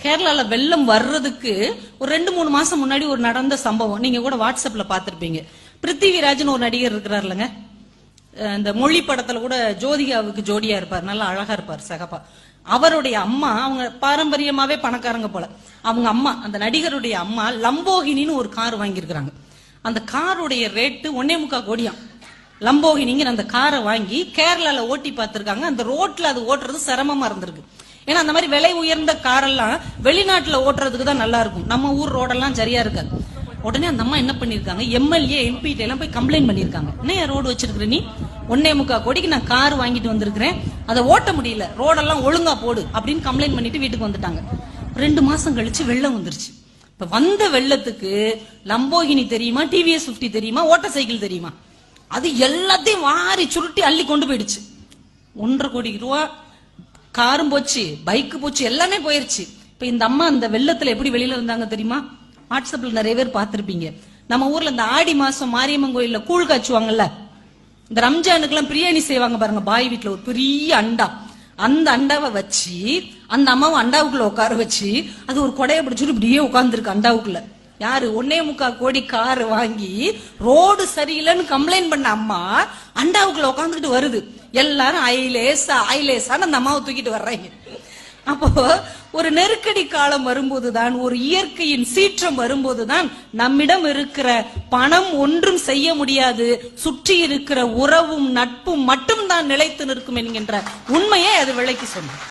கேரளால வெள்ளம் வர்றதுக்கு ஒரு 2-3 மாசம் முன்னாடி ஒரு நடந்த சம்பவம் நீங்க கூட வாட்ஸ்அப்ல பாத்திருப்பீங்க. பிருத்திவிராஜன் ஒரு நடிகர் இருக்கிறாருலங்க, இந்த மொழி படத்துல கூட ஜோதிகாவுக்கு ஜோடியா இருப்பார், நல்லா அழகா இருப்பார் சகப்பா. அவருடைய அம்மா, அவங்க பாரம்பரியமாவே பணக்காரங்க போல, அவங்க அம்மா, அந்த நடிகருடைய அம்மா லம்போகினின்னு ஒரு கார் வாங்கியிருக்கிறாங்க. அந்த காருடைய ரேட்டு 1.25 கோடியாம். லம்போகினிங்கிற அந்த காரை வாங்கி கேரளால ஓட்டி பார்த்திருக்காங்க. அந்த ரோட்ல அது ஓட்டுறது சிரமமா இருந்திருக்கு. ஏன்னா அந்த மாதிரி விலை உயர்ந்த காரெல்லாம் வெளிநாட்டுல ஓட்டுறதுக்கு தான் நல்லா இருக்கும், நம்ம ஊர் ரோடெல்லாம் சரியா இருக்காது. உடனே அந்த அம்மா என்ன பண்ணிருக்காங்க, எம்எல்ஏ எம்பி எல்லாம் போய் கம்ப்ளைண்ட் பண்ணிருக்காங்க. என்ன ரோடு வச்சிருக்கிற நீ, 1.25 கோடிக்கு நான் கார் வாங்கிட்டு வந்திருக்கிறேன், அதை ஓட்ட முடியல, ரோடெல்லாம் ஒழுங்கா போடு அப்படின்னு கம்ப்ளைண்ட் பண்ணிட்டு வீட்டுக்கு வந்துட்டாங்க. 2 மாசம் கழிச்சு வெள்ளம் வந்துருச்சு. இப்ப வந்த வெள்ளத்துக்கு லம்போகினி தெரியுமா, டிவிஎஸ் 50 தெரியுமா, ஓட்ட சைக்கிள் தெரியுமா, அது எல்லாத்தையும் வாரி சுருட்டி அள்ளி கொண்டு போயிடுச்சு. 1.5 கோடி ரூபா காரும் போச்சு, பைக்கு போச்சு, எல்லாமே போயிருச்சு. இப்ப இந்த அம்மா அந்த வெள்ளத்துல எப்படி வெளியில வந்தாங்க தெரியுமா? வாட்ஸ்அப்ல நிறைய பேர் பார்த்திருப்பீங்க. நம்ம ஊர்ல இந்த ஆடி மாசம் மாரியம்மன் கோயில்ல கூழ் காய்ச்சுவாங்கல்ல, இந்த ரம்ஜானுக்கு எல்லாம் பிரியாணி செய்வாங்க பாருங்க, பாய் வீட்டுல ஒரு பெரிய அண்டா, அந்த அண்டாவை வச்சு அந்த அம்மாவை அண்டாவுக்குள்ள உட்கார வச்சு அது ஒரு கொடையை பிடிச்சிட்டு இப்படியே உட்கார்ந்துருக்கு அண்டாவுக்குள்ள. யாரு? 1.25 கோடி கார் வாங்கி ரோடு சரியில்லைன்னு கம்ப்ளைண்ட் பண்ண அம்மா அண்டாவுக்குள்ள உட்காந்துக்கிட்டு வருது. எல்லாரும் ஐலேசான அந்த அம்மாவை தூக்கிட்டு வர்றாங்க. அப்போ ஒரு நெருக்கடி காலம் வரும்போதுதான், ஒரு இயற்கையின் சீற்றம் வரும்போதுதான் நம்மிடம் இருக்கிற பணம் ஒன்றும் செய்ய முடியாது, சுற்றி இருக்கிற உறவும் நட்பும் மட்டும்தான் நிலைத்து நிற்கும் என்கின்ற உண்மையை அது விளக்கி சொன்னது.